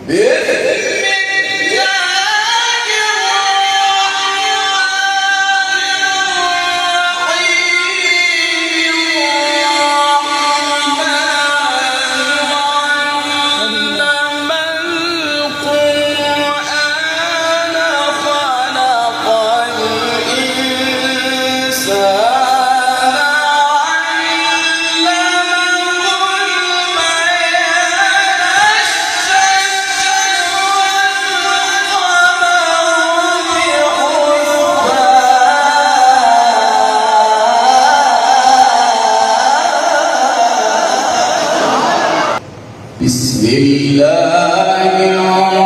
بسم الله الرحمن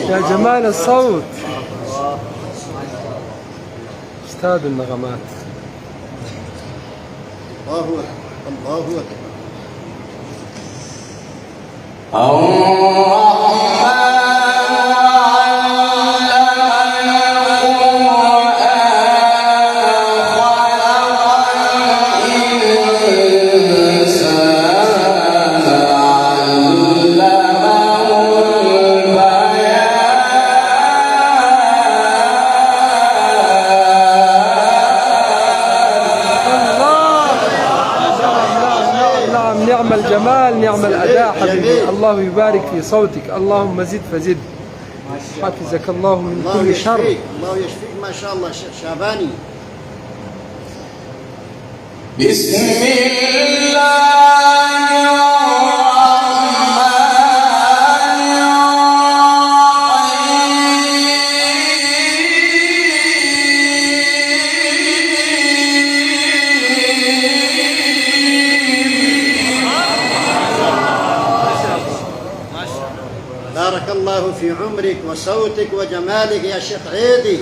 يا جمال الصوت استاذ النغمات. الله أكبر الله أكبر. نعم الجمال، نعم الأداء حبيبي. الله يبارك في صوتك، اللهم زد فزد، حفظك الله من كل شر. الله يشفيك ما شاء الله شعباني. بسم الله بارك الله في عمرك وصوتك وجمالك يا شيخ عيدي.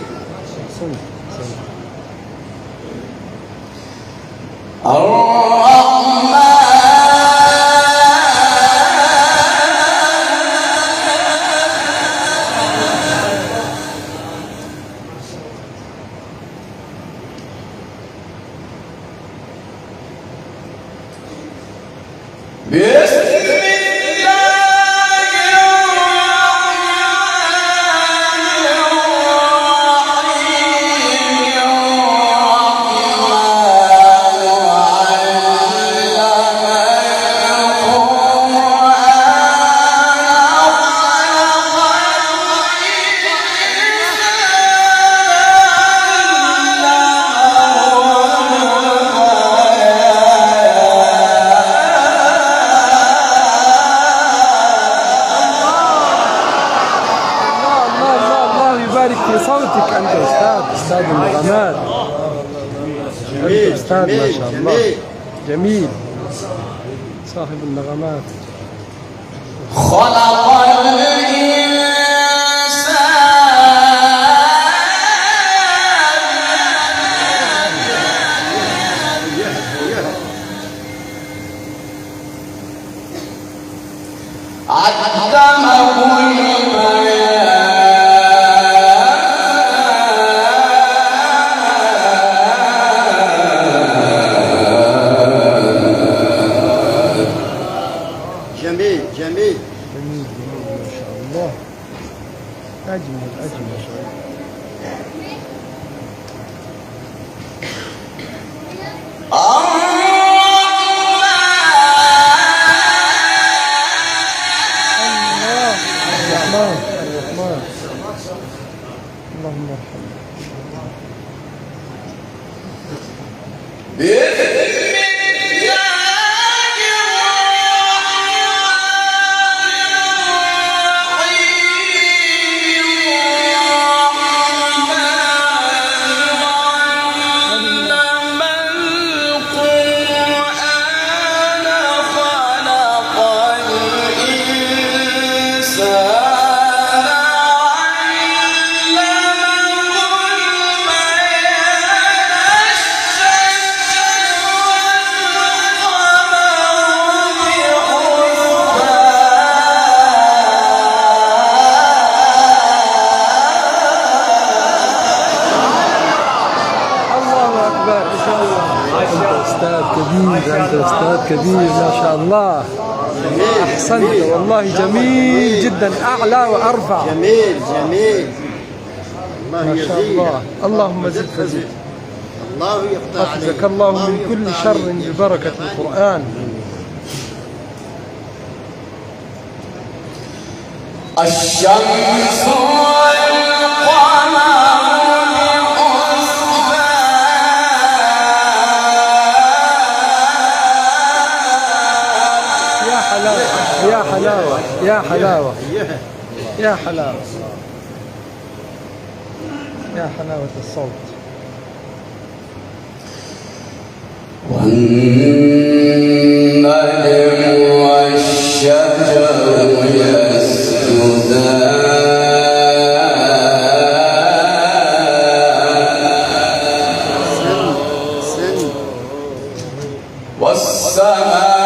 في صوتك أنت أستاذ النغمات. أنت أستاذ ما شاء الله، جميل صاحب النغمات. خلق جميل جميل جميل ما شاء الله، أجمل أجمل. الرحمن اللهم ارحمنا. كبير ما شاء الله. أحسنت والله، جميل جدا، أعلى وأرفع. جميل جميل. الله ما شاء يزيد. الله. اللهم زد فزد. الله يقطع عليك. حفظك الله من كل شر ببركة القرآن. الشمس والقمر بحسبان. يا حلاوة يا حلاوة يا حلاوة يا حلاوة يا حلاوة الصوت. والنجم والشجر سن والسماء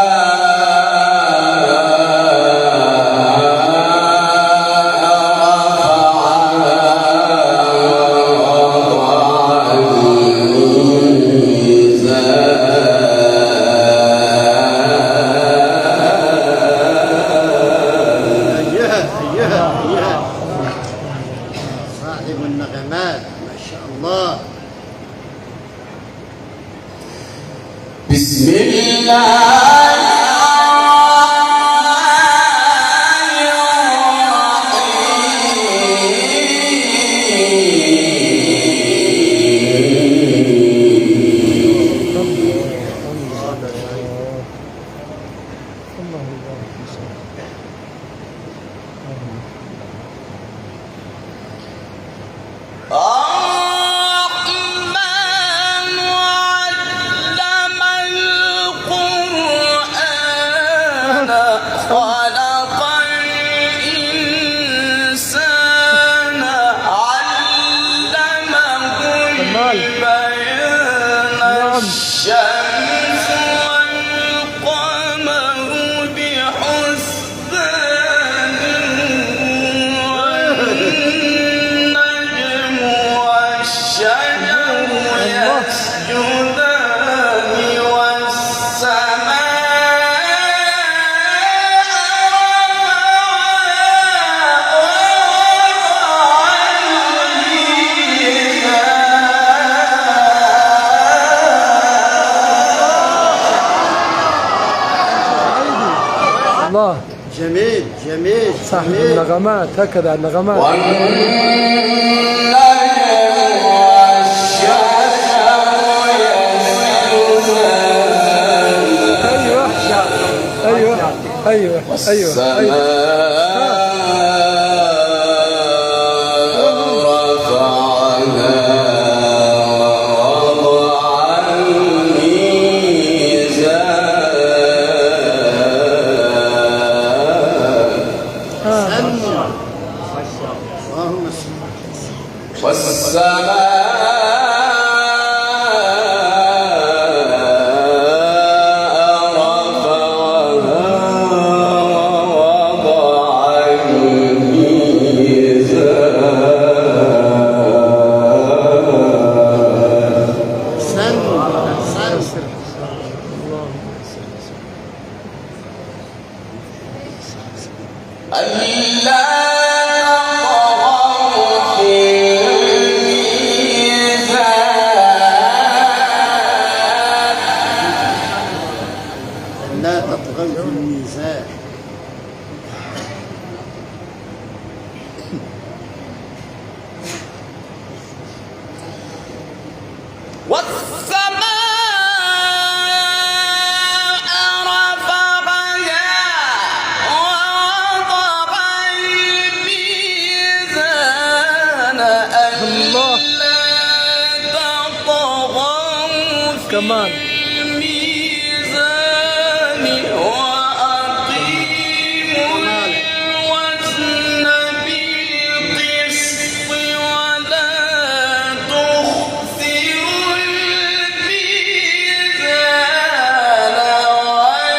صاحب النغمات ما شاء الله. بسم الله خلق الإنسان علمه البيان. الشمس والقمر بحسبان. والنجم والشجر يسجدان. والسماء الله. جميل جميل. صاحب جميل. النغمات، هكذا النغمات. أيوة أيوة أيوة اللهم صل. لا تطغوا في الميزان. كمان الميزان وأقيموا الوزن بالقسط ولا تخسروا الميزان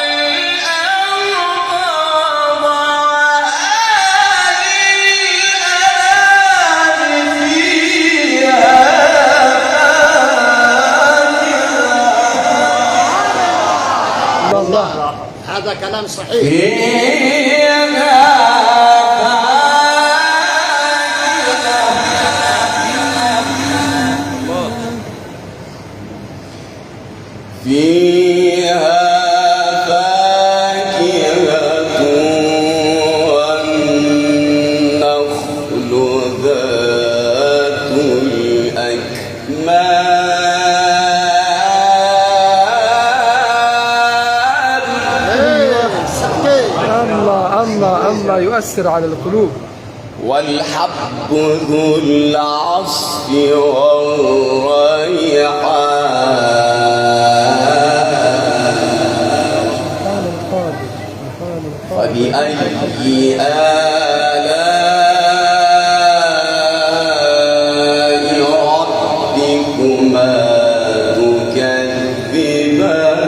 والأرض وضعها للأنام فيها هذا كلام صحيح. فيها فاكهة والنخل ذات الأكمام. الله الله الله يؤثر على القلوب. والحب ذو العصف والريحان. فبأي آلاء ربكما تكذبان.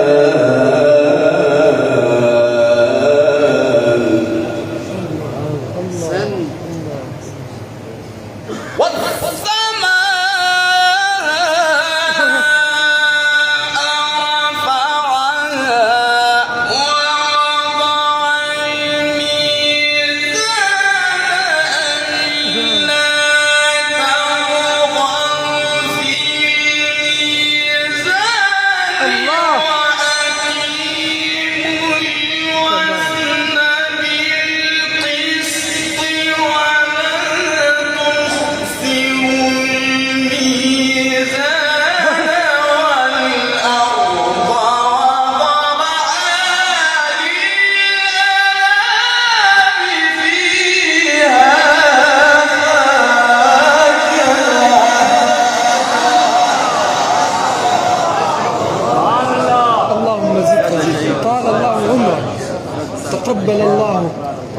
تقبل الله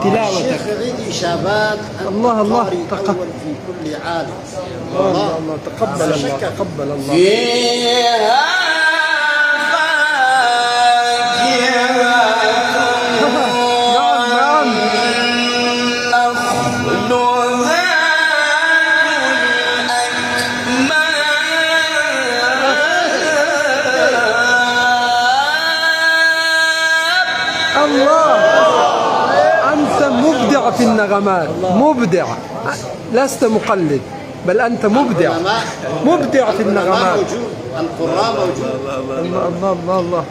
تلاوتك. الشيخ عيدي شابان الله الله الأول في كل عالم. الله الله تقبل الله تقبل الله. فيها الله أنت مبدع في النغمات، مبدع، لست مقلد بل أنت مبدع، مبدع في النغمات. القراء موجود. الله الله الله الله.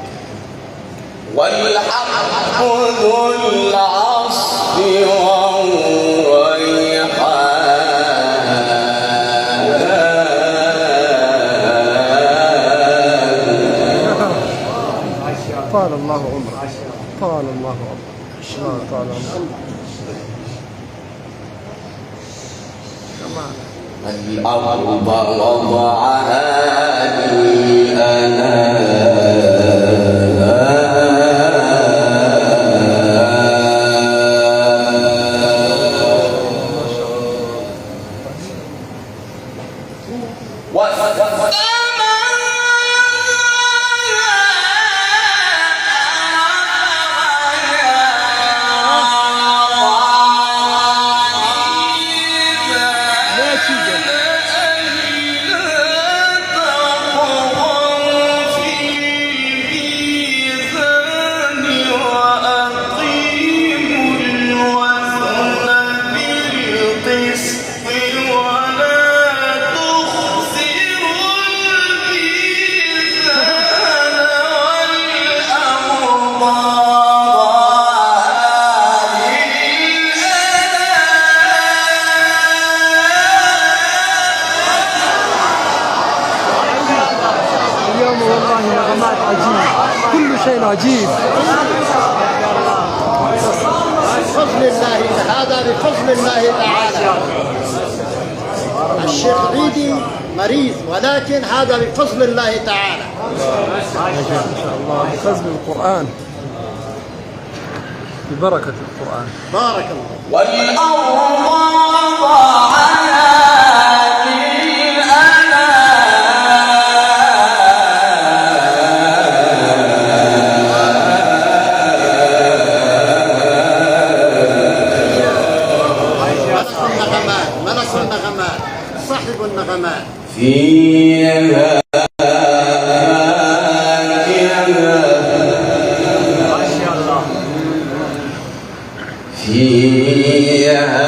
والحق ذو العصف والريحان. طال الله عمرك، طال الله عمرك، طال عمرك. الأرض وضعها كل شيء عجيب. بفضل الله، هذا بفضل الله تعالى. الشيخ عيدي مريض ولكن هذا بفضل الله تعالى. ما شاء الله بفضل القرآن، ببركة القرآن. بارك الله. والأرض وضعها صاحب النغمات. فيها فاكهة فيها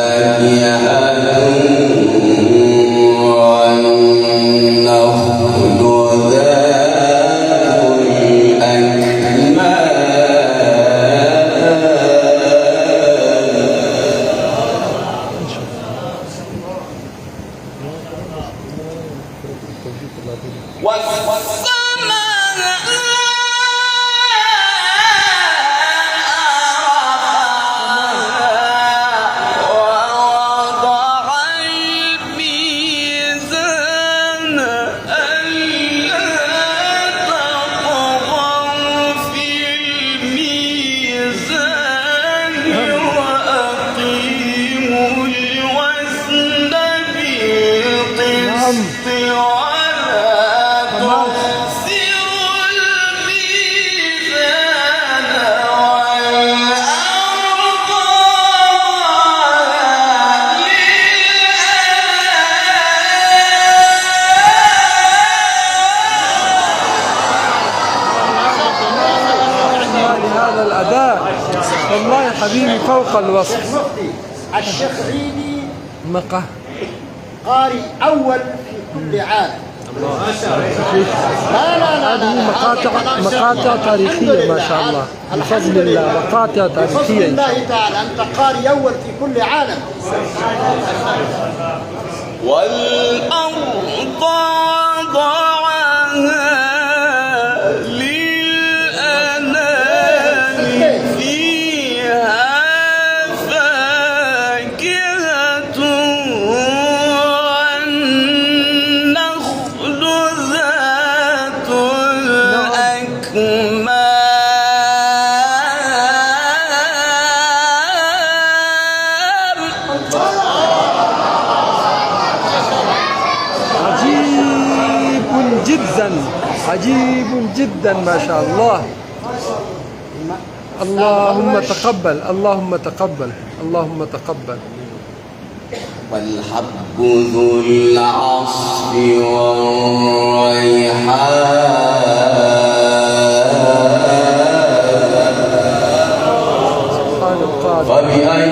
فاكهة والنخل ذات الأكمام هذا الأداء والله يا حبيبي فوق الوصف. المفتي الشيخ عيدي مقه قارئ أول في كل عالم. لا لا لا هذه لا مقاطع تاريخية ما شاء الله بفضل الله، مقاطع بفضل تاريخية. الله تعالى أنت قارئ أول في كل عالم. والأرض وضعها للأنام فيها فاكهة والنخل ذات عجيب جدا، عجيب جدا ما شاء الله. اللهم تقبل، اللهم تقبل، اللهم تقبل. والحب ذو العصف والريحان سبحان القادر. فبأي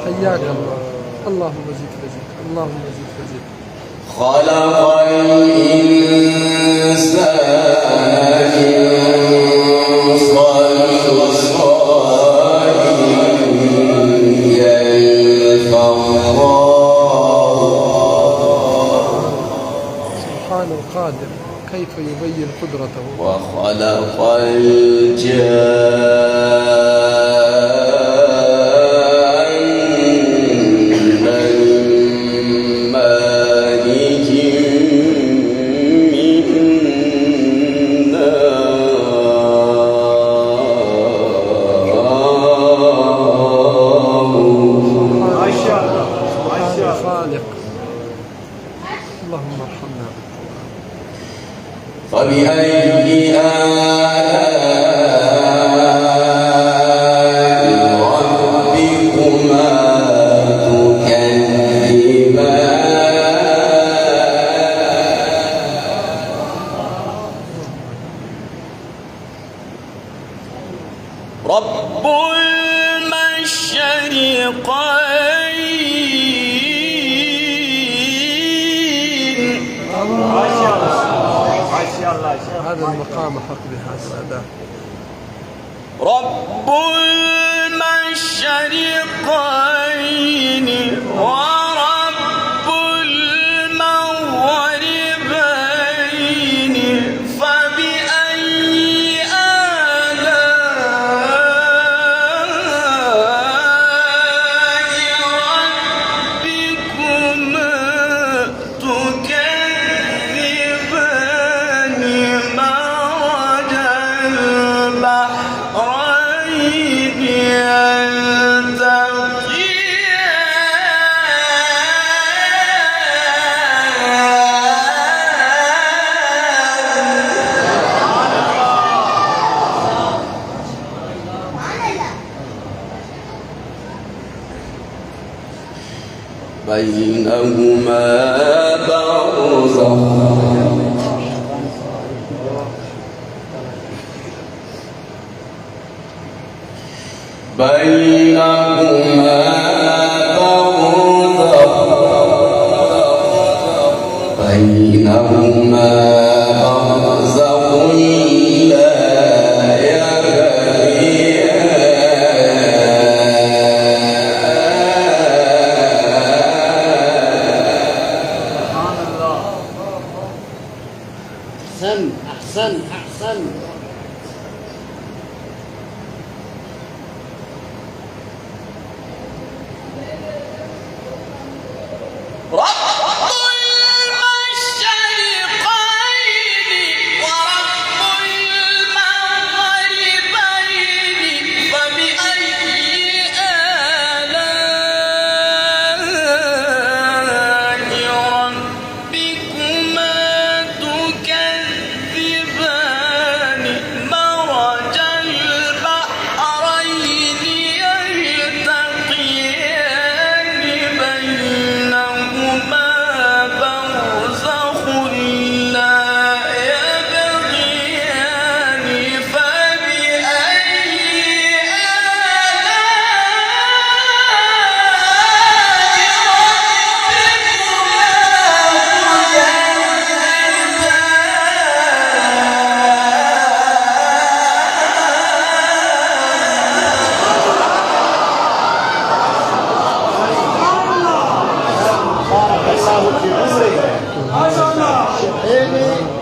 حياك الله. اللهم زد فزد، اللهم زد فزد. خلق الإنسان من صلصال كالفخار. سبحان القادر كيف يبين قدرته. وخلق الجان اللهم ارحمنا. فبأي آلاء ربكما تكذبان رب المشرقين. هذا المقام حق بهذا الأداء. رب المشرقين ورب المغربين فبأي آلاء ربكما تكذبان مرج البحرين يلتقيان بينهما برزخ بينهما برزخ لا أحسن أحسن.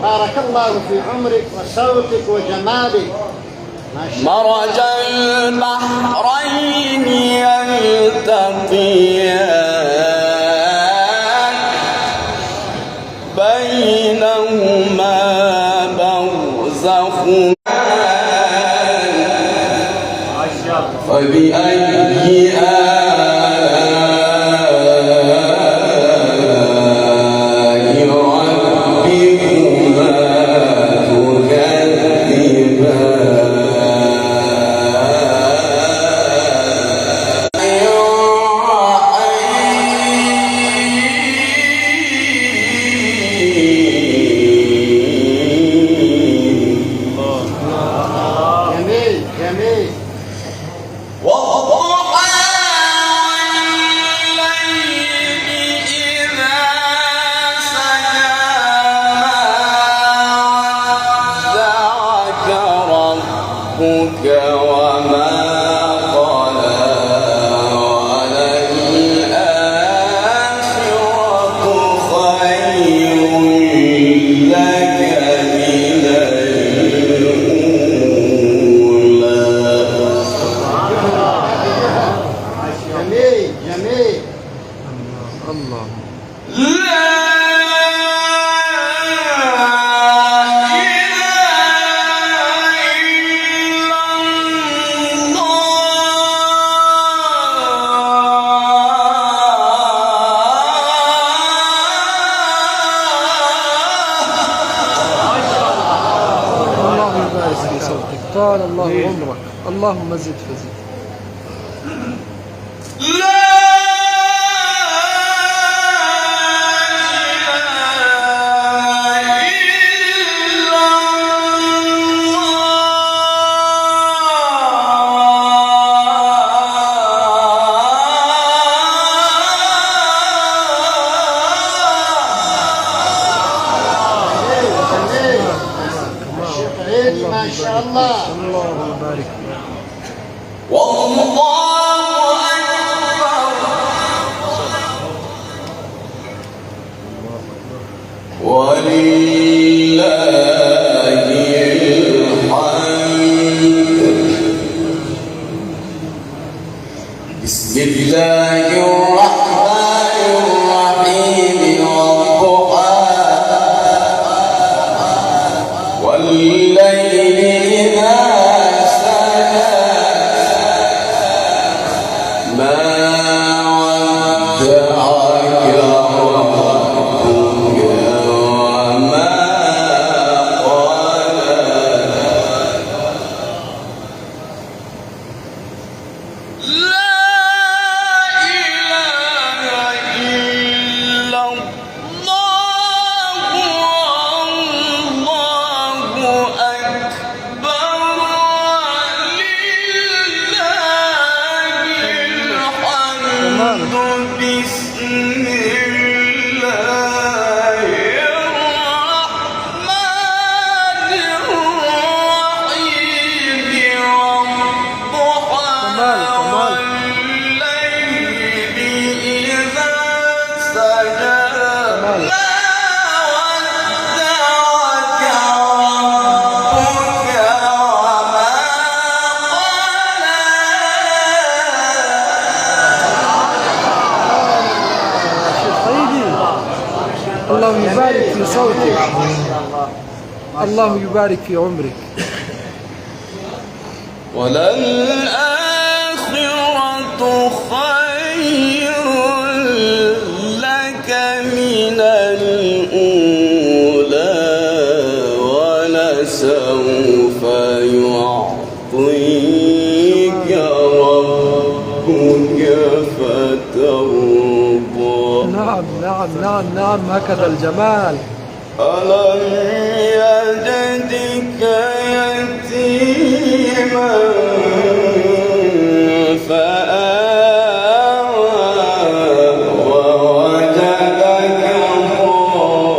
بارك الله في عمرك وصوتك وجمالك. مرج البحرين يلتقيان بينهما برزخ فبأي وما قلى وللآخرة خير لك من الأولى. جميل جميل. الله طال الله عمرك. اللهم زد فزد. ما شاء الله. اللهم بارك. والله أكبر ولله الحمد. بسم الله الرحمن الرحيم. والضحى والليل إذا سجى ما ودعك ربك وما قلى. لا إله إلا في صوتك. الله يبارك في عمرك. وللآخرة خير لك من الأولى ولسوف يعطيك ربك فترضى. نعم نعم نعم نعم، هكذا الجمال. ألم يجدك يتيما فآوى ووجدك ضالا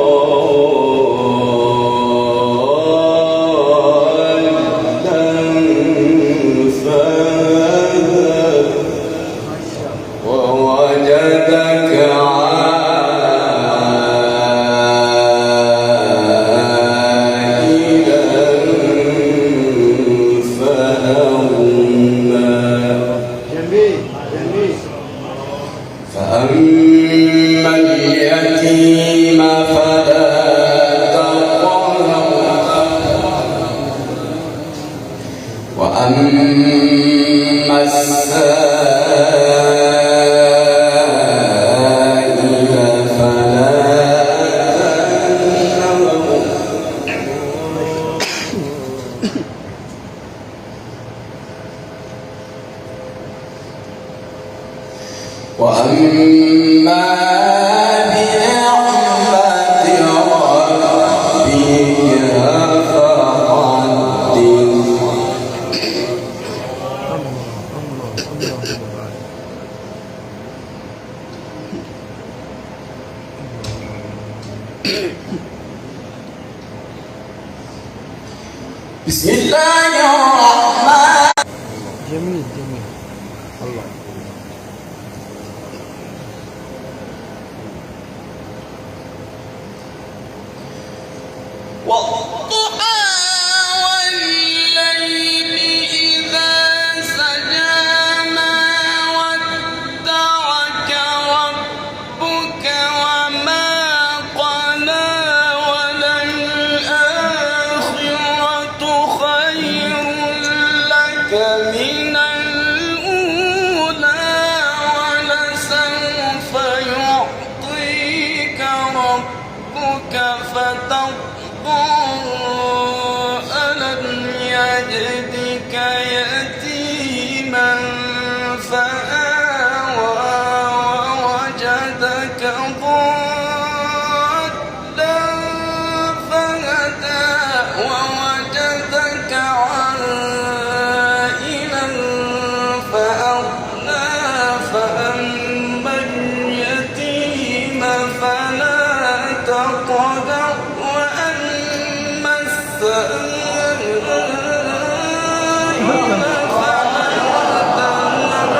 فهدى ووجدك فأما اليتيم فلا تقهر وأما السائل فلا تنهر وأما بنعمة ربك فحدث. بسم الله الرحمن. جميل جميل. الله. والضحى والليل إذا سجى ما ودعك ربك وما قلى وللآخرة خير لك من الأولى ولسوف يعطيك ربك فترضى. ألم يجدك يتيما فآوى ووجدك ضالا فهدى ووجدك عائلا فأغنى فأما اليتيم فلا تقهر وأما السائل فلا تنهر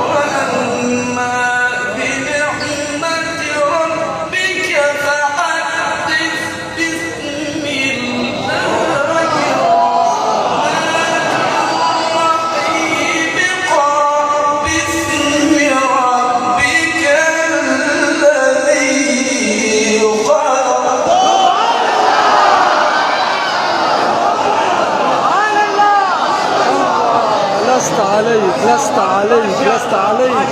وأما بنعمة ربك فحدث. بسم الله الرحمن الرحيم. اقرأ باسم ربك الذي خلق. لست عليك لست عليك لست عليك.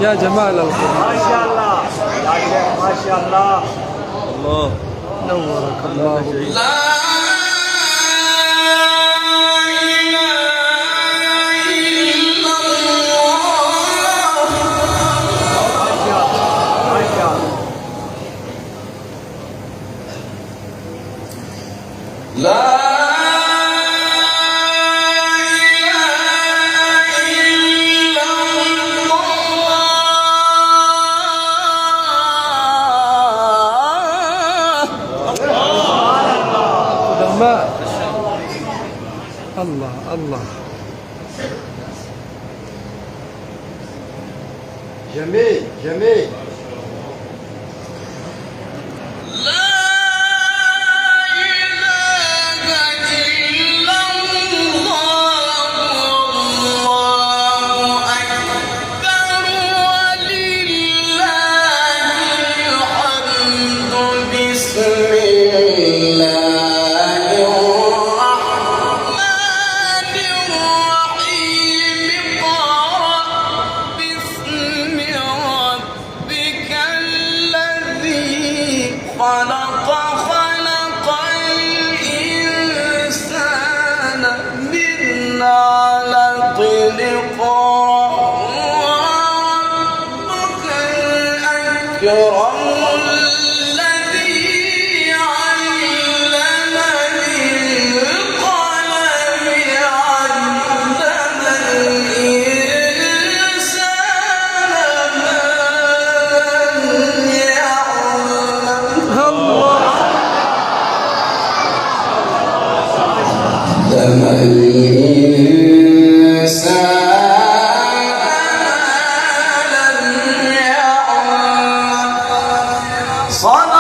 يا جمال القرآن. ما شاء الله يا شيخ، ما شاء الله. الله نورك الله. لا إله إلا الله. ما شاء الله ما شاء الله. لا قدماء. الله الله. جميل جميل. الله أكبر ولله صدق